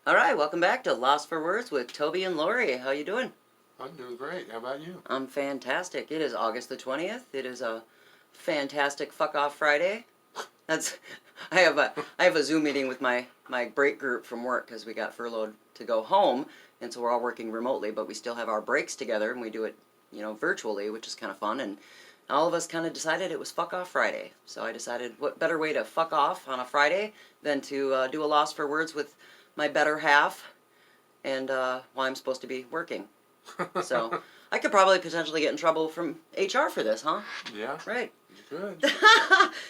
All right, welcome back to LOSFER WORDS with Toby and Lori. How you doing? I'm doing great. How about you? I'm fantastic. It is August the 20th. It is a fantastic fuck off Friday. That's I have a Zoom meeting with my break group from work because we got furloughed to go home, and so we're all working remotely, but we still have our breaks together and we do it, virtually, which is kind of fun. And all of us kind of decided it was fuck off Friday. So I decided what better way to fuck off on a Friday than to do a LOSFER WORDS with my better half, and while I'm supposed to be working. So I could probably potentially get in trouble from HR for this, huh? Yeah. Right. You could.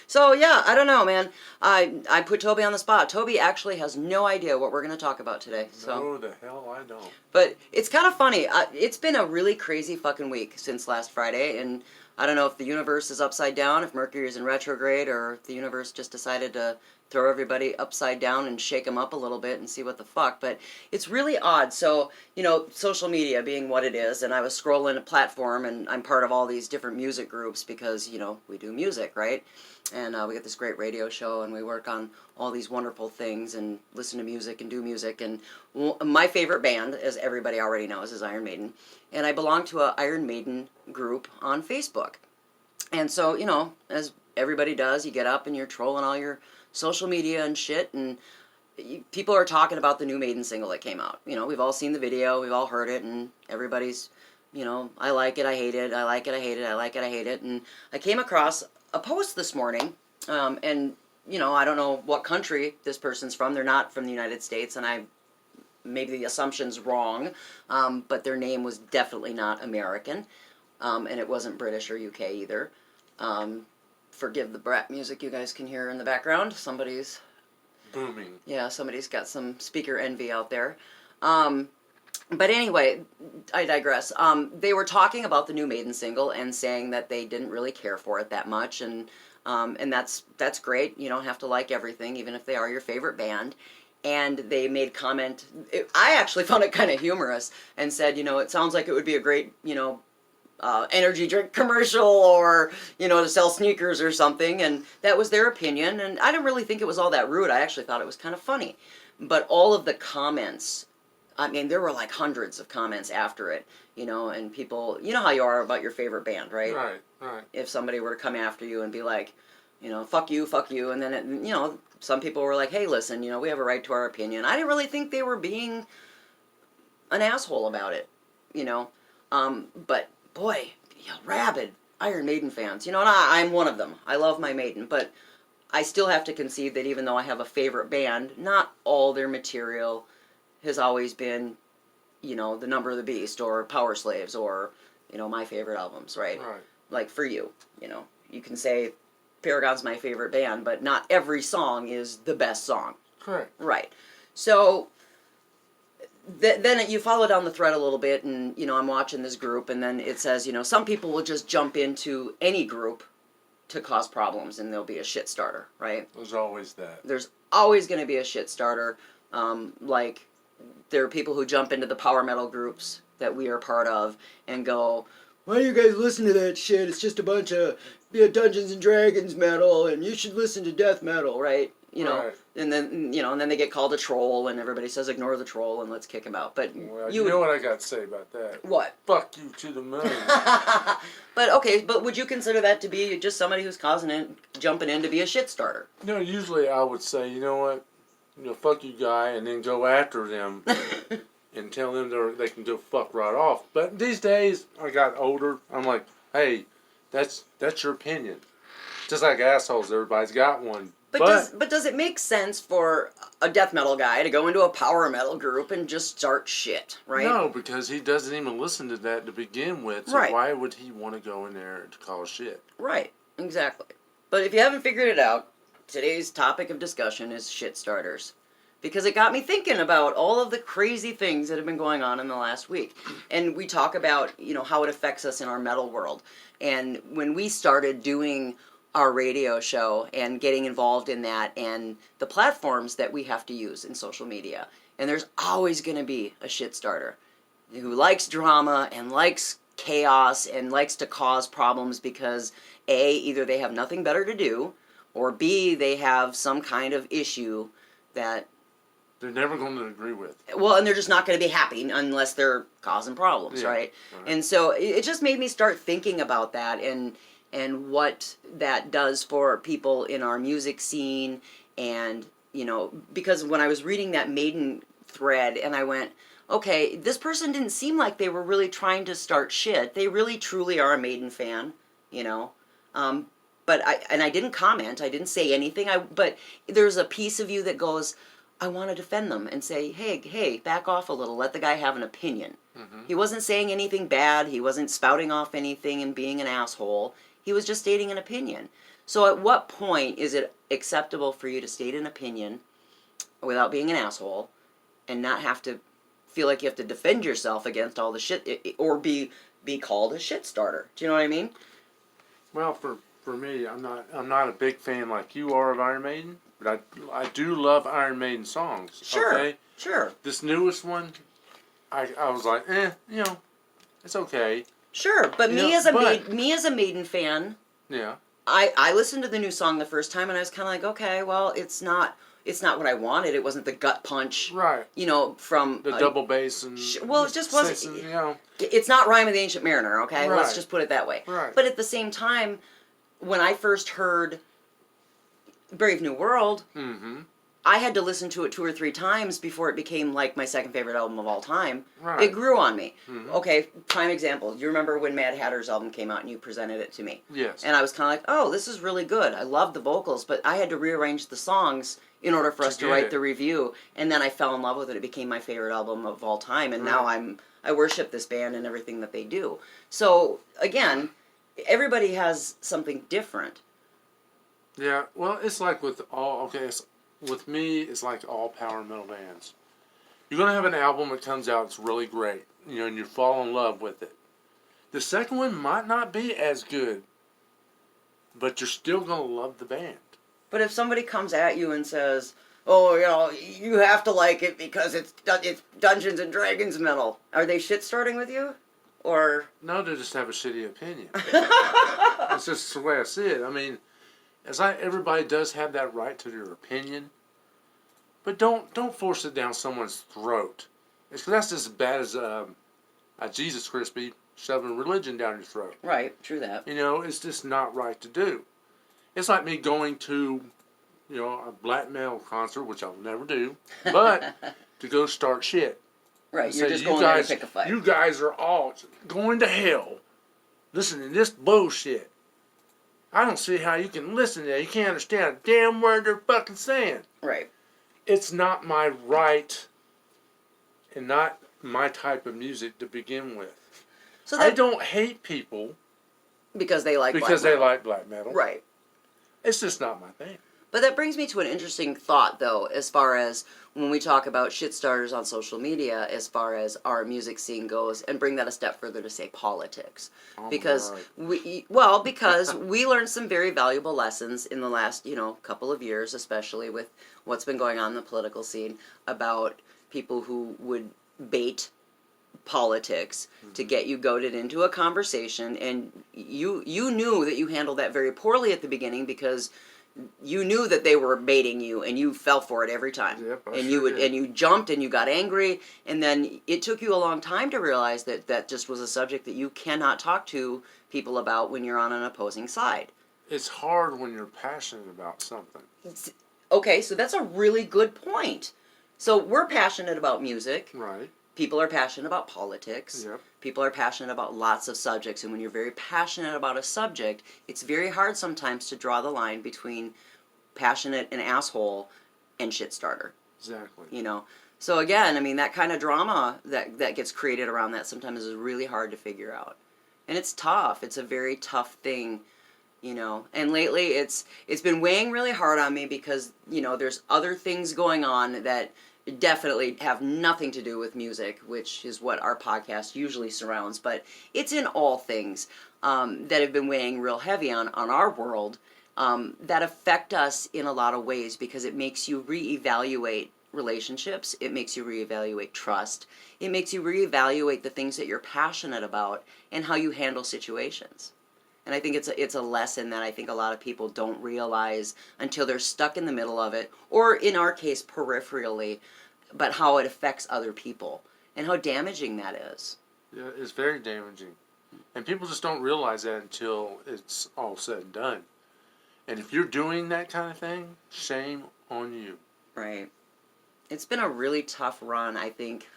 So yeah, I don't know, man. I put Toby on the spot. Toby actually has no idea what we're going to talk about today. So. No, the hell I don't. But it's kind of funny. It's been a really crazy fucking week since last Friday, and I don't know if the universe is upside down, if Mercury is in retrograde, or if the universe just decided to throw everybody upside down and shake them up a little bit and see what the fuck. But it's really odd. So, social media being what it is, and I was scrolling a platform, and I'm part of all these different music groups because, we do music, right? And we get this great radio show, and we work on all these wonderful things and listen to music and do music. And my favorite band, as everybody already knows, is Iron Maiden. And I belong to an Iron Maiden group on Facebook. And so, as everybody does, you get up and you're trolling all your social media and shit, and people are talking about the new Maiden single that came out. We've all seen the video, we've all heard it, and everybody's, I like it, I hate it, I like it, I hate it, I like it, I hate it. And I came across a post this morning, and, I don't know what country this person's from. They're not from the United States, and maybe the assumption's wrong, but their name was definitely not American, and it wasn't British or UK either. Forgive the brat music you guys can hear in the background. Somebody's booming. Yeah, somebody's got some speaker envy out there. But anyway, I digress. They were talking about the new Maiden single and saying that they didn't really care for it that much, and that's great. You don't have to like everything, even if they are your favorite band. And they made comment. I actually found it kind of humorous and said, it sounds like it would be a great, energy drink commercial, or to sell sneakers or something, and that was their opinion, and I didn't really think it was all that rude. I actually thought it was kind of funny. But all of the comments, there were like hundreds of comments after it, and people, how you are about your favorite band, right? Right. If somebody were to come after you and be like, fuck you, and then some people were like, hey, listen, we have a right to our opinion. I didn't really think they were being an asshole about it, but boy, rabid Iron Maiden fans. And I'm one of them. I love my Maiden, but I still have to concede that even though I have a favorite band, not all their material has always been, the Number of the Beast or Power Slaves or, my favorite albums, right? Right. Like for you, you can say Paragon's my favorite band, but not every song is the best song. Correct. Right. So then you follow down the thread a little bit, and I'm watching this group, and then it says some people will just jump into any group to cause problems, and there'll be a shit starter, right? There's always that. There's always going to be a shit starter. Like there are people who jump into the power metal groups that we are part of and go, why do you guys listen to that shit? It's just a bunch of Dungeons and Dragons metal, and you should listen to death metal, right? Right. And then they get called a troll, and everybody says ignore the troll and let's kick him out. But well, you know what I got to say about that? What? Fuck you to the moon. But would you consider that to be just somebody who's jumping in to be a shit starter? Usually I would say, you know what, fuck you, guy, and then go after them and tell them they can go fuck right off. But these days, I got older. I'm like, hey, that's your opinion. Just like assholes, everybody's got one. But does it make sense for a death metal guy to go into a power metal group and just start shit, right? No, because he doesn't even listen to that to begin with. So why would he want to go in there to cause shit? Right, exactly. But if you haven't figured it out, today's topic of discussion is shit starters. Because it got me thinking about all of the crazy things that have been going on in the last week. And we talk about, how it affects us in our metal world. And when we started doing our radio show and getting involved in that and the platforms that we have to use in social media. And there's always going to be a shit starter who likes drama and likes chaos and likes to cause problems because A, either they have nothing better to do, or B, they have some kind of issue that they're never going to agree with. Well, and they're just not going to be happy unless they're causing problems, right? And so it just made me start thinking about that and what that does for people in our music scene. And, you know, because when I was reading that Maiden thread and I went, okay, this person didn't seem like they were really trying to start shit. They really truly are a Maiden fan, you know. But I didn't comment. I didn't say anything. But there's a piece of you that goes, I want to defend them and say, hey, back off a little. Let the guy have an opinion. Mm-hmm. He wasn't saying anything bad. He wasn't spouting off anything and being an asshole. He was just stating an opinion. So at what point is it acceptable for you to state an opinion without being an asshole and not have to feel like you have to defend yourself against all the shit or be called a shit starter? Do you know what I mean? Well, for me, I'm not a big fan like you are of Iron Maiden. But I do love Iron Maiden songs. Sure, okay? Sure. This newest one, I was like, you know, it's okay. Sure, but me as a Maiden fan, yeah, I listened to the new song the first time and I was kind of like, okay, well, it's not what I wanted. It wasn't the gut punch, right? You know, from the double bass and well, it just wasn't. You know, it's not Rime of the Ancient Mariner. Okay, right. Let's just put it that way. Right. But at the same time, when I first heard Brave New World, mm-hmm. I had to listen to it 2 or 3 times before it became like my second favorite album of all time. Right. It grew on me. Mm-hmm. Okay, prime example. You remember when Mad Hatter's album came out and you presented it to me? Yes. And I was kind of like, oh, this is really good. I love the vocals, but I had to rearrange the songs in order for us to write the review. And then I fell in love with it. It became my favorite album of all time. And now I worship this band and everything that they do. So, again, everybody has something different. Yeah, well, it's like with with me, it's like all power metal bands. You're going to have an album that comes out that's really great, you know, and you fall in love with it. The second one might not be as good, but you're still going to love the band. But if somebody comes at you and says, oh, you know, you have to like it because it's Dungeons and Dragons metal, are they shit-starting with you? Or... No, they just have a shitty opinion. That's just the way I see it. I mean... everybody does have that right to their opinion, but don't force it down someone's throat. That's just as bad as a Jesus Crispy shoving religion down your throat. Right, true that. You know, it's just not right to do. It's like me going to, you know, a black metal concert, which I'll never do, but to go start shit. Right, you're just going there to pick a fight. You guys are all going to hell listening to this bullshit. I don't see how you can listen to that. You can't understand a damn word they're fucking saying. Right. It's not my right and not my type of music to begin with. So I don't hate people because they like black metal. Right. It's just not my thing. But that brings me to an interesting thought, though, as far as when we talk about shit starters on social media, as far as our music scene goes, and bring that a step further to say politics. Because we learned some very valuable lessons in the last, you know, couple of years, especially with what's been going on in the political scene, about people who would bait politics to get you goaded into a conversation, and you knew that you handled that very poorly at the beginning because you knew that they were baiting you, and you fell for it every time. Yep, and you jumped and you got angry, and then it took you a long time to realize that that just was a subject that you cannot talk to people about when you're on an opposing side. It's hard when you're passionate about something. Okay, so that's a really good point. So we're passionate about music. Right. People are passionate about politics. Yep. People are passionate about lots of subjects. And when you're very passionate about a subject, it's very hard sometimes to draw the line between passionate and asshole and shit starter. Exactly. You know? So again, I mean, that kind of drama that gets created around that sometimes is really hard to figure out. And it's tough. It's a very tough thing, you know. And lately it's been weighing really hard on me because, you know, there's other things going on that definitely have nothing to do with music, which is what our podcast usually surrounds, but it's in all things that have been weighing real heavy on our world that affect us in a lot of ways because it makes you reevaluate relationships, it makes you reevaluate trust, it makes you reevaluate the things that you're passionate about and how you handle situations. And I think it's a lesson that I think a lot of people don't realize until they're stuck in the middle of it, or in our case, peripherally. but how it affects other people and how damaging that is. Yeah, it's very damaging. And people just don't realize that until it's all said and done. And if you're doing that kind of thing, shame on you. Right. It's been a really tough run, I think.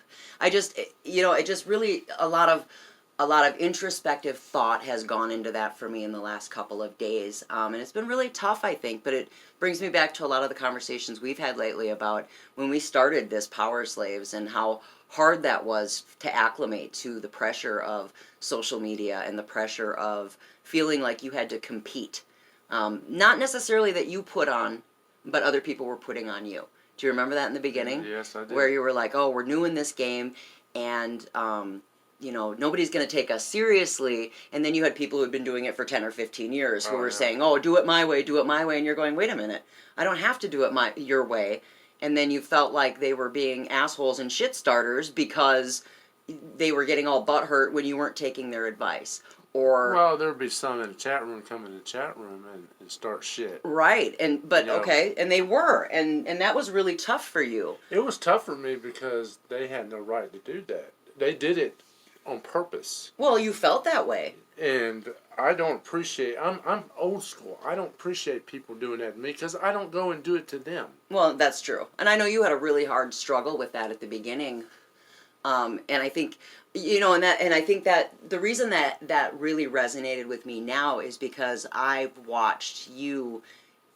It just really a lot of introspective thought has gone into that for me in the last couple of days. And it's been really tough, I think, but it brings me back to a lot of the conversations we've had lately about when we started this Power Slaves and how hard that was to acclimate to the pressure of social media and the pressure of feeling like you had to compete. Not necessarily that you put on, but other people were putting on you. Do you remember that in the beginning? Yes, I do. Where you were like, oh, we're new in this game, and nobody's going to take us seriously. And then you had people who had been doing it for 10 or 15 years who were saying, oh, do it my way, do it my way. And you're going, wait a minute, I don't have to do it your way. And then you felt like they were being assholes and shit starters because they were getting all butthurt when you weren't taking their advice. Well, there'd be some in the chat room come in the chat room and start shit. Right, okay, and they were, and that was really tough for you. It was tough for me because they had no right to do that. They did it on purpose. Well, you felt that way. And I don't appreciate, I'm old school. I don't appreciate people doing that to me because I don't go and do it to them. Well, that's true. And I know you had a really hard struggle with that at the beginning. And I think, and I think that the reason that really resonated with me now is because I've watched you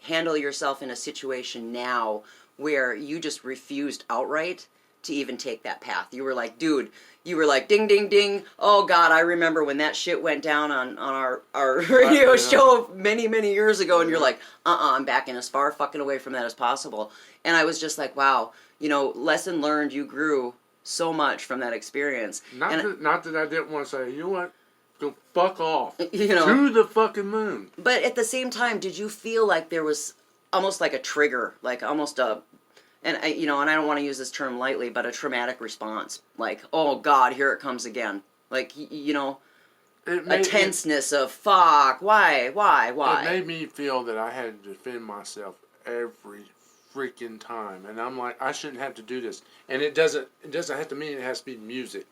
handle yourself in a situation now where you just refused outright to even take that path. You were like, dude, ding, ding, ding. Oh, God, I remember when that shit went down on our radio show many, many years ago. And you're like, I'm backing as far fucking away from that as possible. And I was just like, wow, lesson learned, you grew so much from that experience. Not that I didn't want to say, you know what, go fuck off. To the fucking moon. But at the same time, did you feel like there was almost like a trigger, like almost and I don't want to use this term lightly, but a traumatic response, like, oh God, here it comes again, like a tenseness of fuck, why? It made me feel that I had to defend myself every freaking time, and I'm like, I shouldn't have to do this. And it doesn't have to mean it has to be music.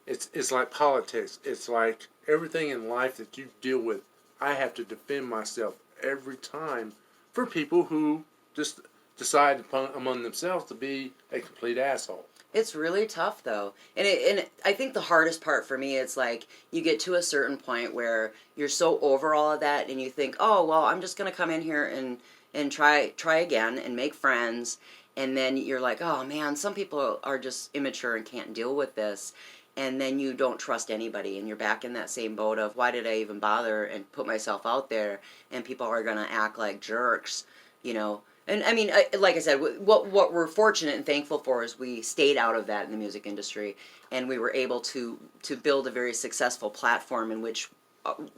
It's like politics. It's like everything in life that you deal with. I have to defend myself every time for people who just decide among themselves to be a complete asshole. It's really tough though, and I think the hardest part for me, it's like you get to a certain point where you're so over all of that, and you think, oh well, I'm just gonna come in here and try again and make friends, and then you're like, oh man, some people are just immature and can't deal with this, and then you don't trust anybody, and you're back in that same boat of why did I even bother and put myself out there, and people are gonna act like jerks, And I mean, like I said, what we're fortunate and thankful for is we stayed out of that in the music industry, and we were able to build a very successful platform in which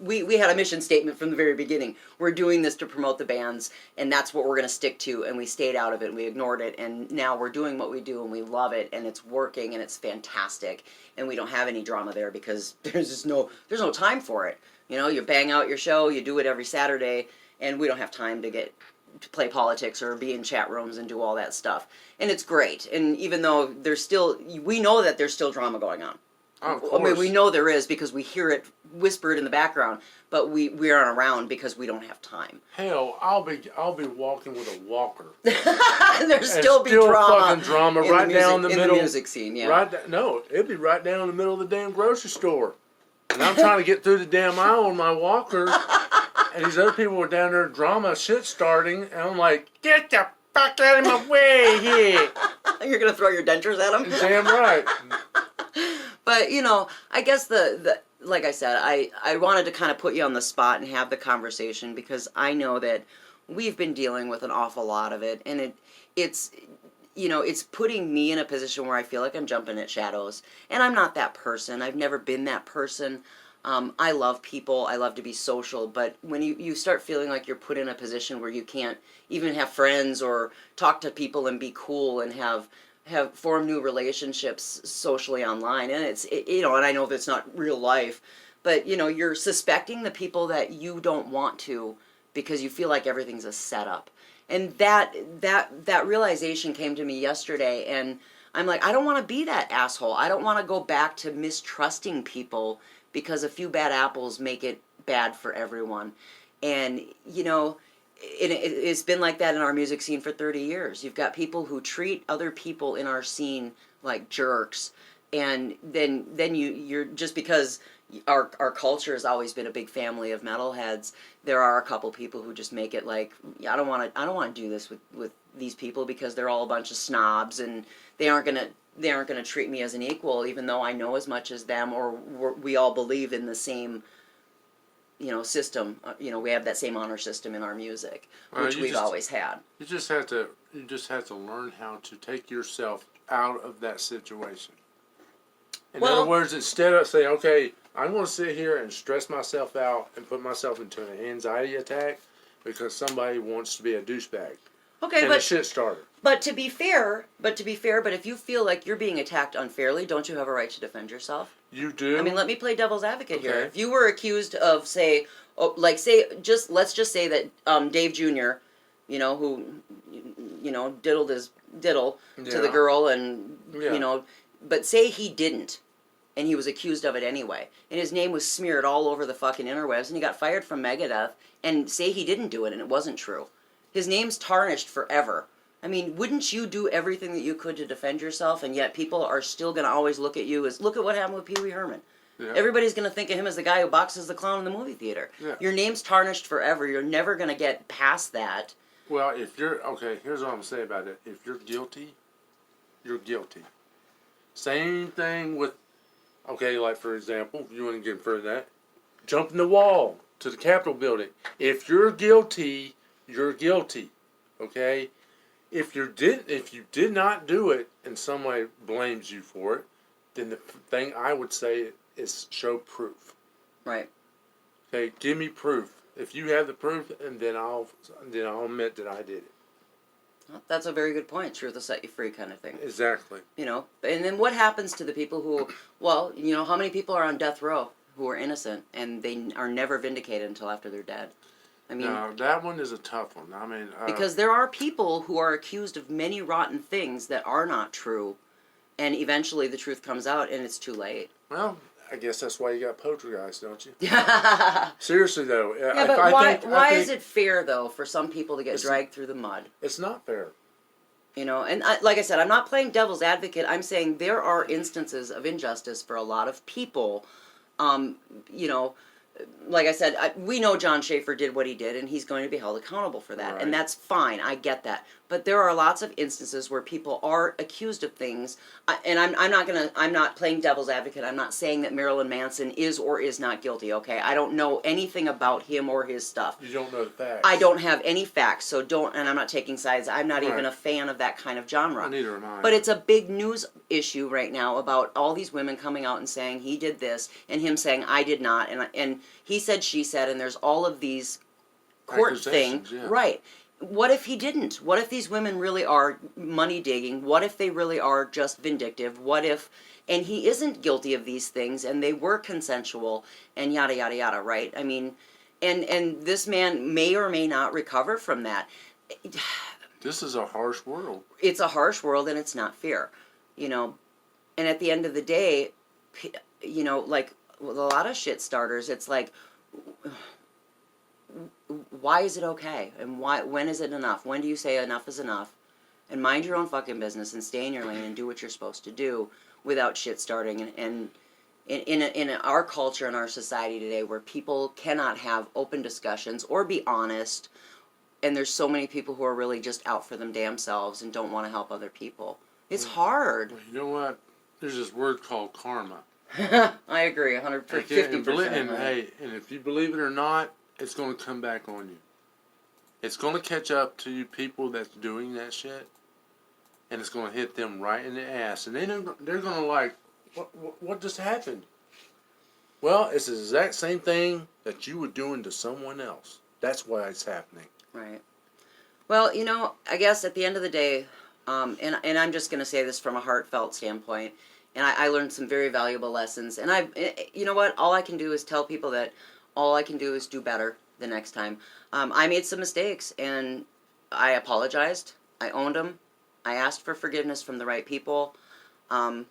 we had a mission statement from the very beginning. We're doing this to promote the bands, and that's what we're going to stick to, and we stayed out of it, and we ignored it, and now we're doing what we do, and we love it, and it's working, and it's fantastic, and we don't have any drama there because there's no time for it. You bang out your show, you do it every Saturday, and we don't have time to play politics or be in chat rooms and do all that stuff. And it's great. And even though we know that there's still drama going on. Oh, of course. I mean, we know there is because we hear it whispered in the background, but we aren't around because we don't have time. Hell, I'll be walking with a walker. There's still fucking drama right down the middle in the music scene. Yeah. No, it'd be right down in the middle of the damn grocery store, and I'm trying to get through the damn aisle on my walker. And these other people were down there drama shit starting, and I'm like, get the fuck out of my way here. You're going to throw your dentures at them? Damn right. But, I guess like I said, I wanted to kind of put you on the spot and have the conversation because I know that we've been dealing with an awful lot of it, and it's putting me in a position where I feel like I'm jumping at shadows. And I'm not that person. I've never been that person. I love people. I love to be social. But when you start feeling like you're put in a position where you can't even have friends or talk to people and be cool and have form new relationships socially online, and and I know that's not real life, but you're suspecting the people that you don't want to because you feel like everything's a setup. And that realization came to me yesterday, and I'm like, I don't want to be that asshole. I don't want to go back to mistrusting people because a few bad apples make it bad for everyone. And, you know, it's been like that in our music scene for 30 years. You've got people who treat other people in our scene like jerks, and then you're just because our culture has always been a big family of metalheads. There are a couple people who just make it like, I don't want to do this with these people because they're all a bunch of snobs and they aren't gonna treat me as an equal, even though I know as much as them, or we all believe in the same, you know, system. You know, we have that same honor system in our music, which we've always had. You just have to learn how to take yourself out of that situation. In other words, instead of saying, okay, I'm going to sit here and stress myself out and put myself into an anxiety attack because somebody wants to be a douchebag. Okay, and a shit starter. But to be fair, but if you feel like you're being attacked unfairly, don't you have a right to defend yourself? You do. I mean, let me play devil's advocate here. If you were accused of, let's just say that Dave Jr., you know, who, you know, diddled his diddle to the girl, and you know, but say he didn't, and he was accused of it anyway, and his name was smeared all over the fucking interwebs, and he got fired from Megadeth, and say he didn't do it and it wasn't true. His name's tarnished forever. I mean, wouldn't you do everything that you could to defend yourself, and yet people are still going to always look at you as, look at what happened with Pee Wee Herman. Yeah. Everybody's going to think of him as the guy who boxes the clown in the movie theater. Yeah. Your name's tarnished forever. You're never going to get past that. Well, if you're, okay, here's what I'm going to say about it. If you're guilty, you're guilty. Same thing with, okay, like for example, if you want to get further than that, jumping the wall to the Capitol building. If you're guilty, you're guilty. Okay? If you did not do it and somebody blames you for it, then the thing I would say is show proof. Right. Okay, give me proof. If you have the proof, and then I'll admit that I did it. Well, that's a very good point. Truth will set you free, kind of thing. Exactly. You know, and then what happens to the people who? Well, you know, how many people are on death row who are innocent and they are never vindicated until after they're dead? I mean, no, that one is a tough one. I mean, because there are people who are accused of many rotten things that are not true, and eventually the truth comes out, and it's too late. Well, I guess that's why you got poltergeist, don't you? Seriously though, yeah, but why is it fair though for some people to get dragged through the mud? It's not fair. You know, and like I said, I'm not playing devil's advocate. I'm saying there are instances of injustice for a lot of people. You know, like I said, we know John Schaefer did what he did, and he's going to be held accountable for that, and that's fine. I get that, but there are lots of instances where people are accused of things, and I'm not playing devil's advocate. I'm not saying that Marilyn Manson is or is not guilty. Okay, I don't know anything about him or his stuff. You don't know the facts. I don't have any facts, so don't. And I'm not taking sides. I'm not even a fan of that kind of genre. Neither am I. But it's a big news issue right now about all these women coming out and saying he did this, and him saying I did not, and he said, she said, and there's all of these court things. Yeah. Right. What if he didn't? What if these women really are money digging? What if they really are just vindictive? What if, and he isn't guilty of these things, and they were consensual, and yada, yada, yada, right? I mean, and this man may or may not recover from that. This is a harsh world. It's a harsh world, and it's not fair, you know. And at the end of the day, you know, like with a lot of shit starters, it's like, why is it okay? And when is it enough? When do you say enough is enough? And mind your own fucking business and stay in your lane and do what you're supposed to do without shit starting. And in our culture and our society today, where people cannot have open discussions or be honest, and there's so many people who are really just out for them damn selves and don't want to help other people. It's hard. Well, you know what? There's this word called karma. I agree, 150%. And if you believe it or not, it's going to come back on you. It's going to catch up to you people that's doing that shit, and it's going to hit them right in the ass. And they're going to like, what just happened? Well, it's the exact same thing that you were doing to someone else. That's why it's happening. Right. Well, you know, I guess at the end of the day, and I'm just going to say this from a heartfelt standpoint, and I learned some very valuable lessons. And you know what? All I can do is tell people that all I can do is do better the next time. I made some mistakes, and I apologized. I owned them. I asked for forgiveness from the right people. And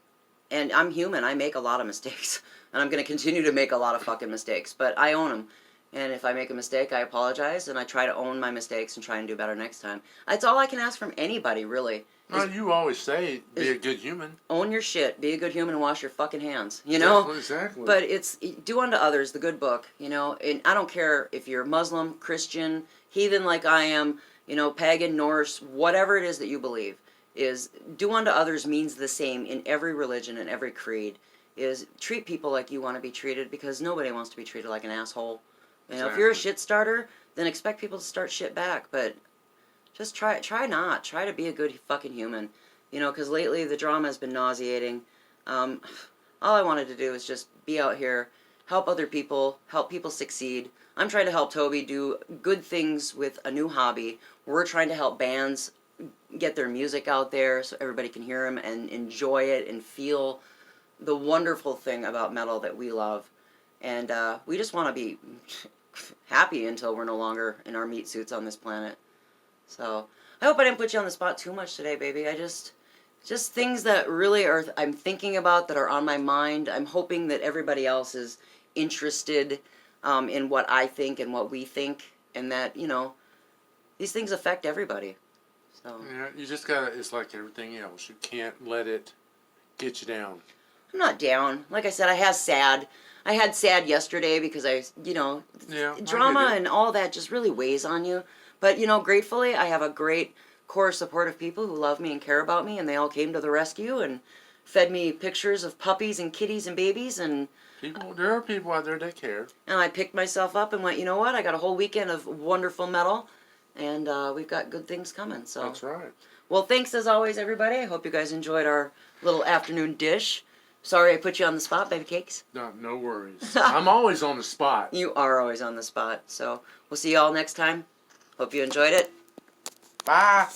I'm human. I make a lot of mistakes. And I'm going to continue to make a lot of fucking mistakes. But I own them. And if I make a mistake, I apologize. And I try to own my mistakes and try and do better next time. That's all I can ask from anybody, really. No, you always say, be a good human. Own your shit. Be a good human and wash your fucking hands. You know? Exactly. But it's do unto others, the good book. You know? And I don't care if you're Muslim, Christian, heathen like I am, you know, pagan, Norse, whatever it is that you believe. Is do unto others means the same in every religion and every creed. Is treat people like you want to be treated, because nobody wants to be treated like an asshole. You know, if you're a shit starter, then expect people to start shit back. But just try to be a good fucking human. You know, because lately the drama has been nauseating. All I wanted to do is just be out here, help other people, help people succeed. I'm trying to help Toby do good things with a new hobby. We're trying to help bands get their music out there so everybody can hear them and enjoy it and feel the wonderful thing about metal that we love. And we just want to be happy until we're no longer in our meat suits on this planet. So I hope I didn't put you on the spot too much today, baby. I just things that really I'm thinking about, that are on my mind. I'm hoping that everybody else is interested in what I think and what we think, and that, you know, these things affect everybody. So yeah, you just gotta. It's like everything else. You can't let it get you down. I'm not down. Like I said, I had sad yesterday because drama and all that just really weighs on you. But, you know, gratefully, I have a great core of supportive people who love me and care about me, and they all came to the rescue and fed me pictures of puppies and kitties and babies, and there are people out there that care. And I picked myself up and went, you know what? I got a whole weekend of wonderful metal, and we've got good things coming. So that's right. Well, thanks as always, everybody. I hope you guys enjoyed our little afternoon dish. Sorry I put you on the spot, baby cakes. No worries. I'm always on the spot. You are always on the spot. So we'll see you all next time. Hope you enjoyed it. Bye.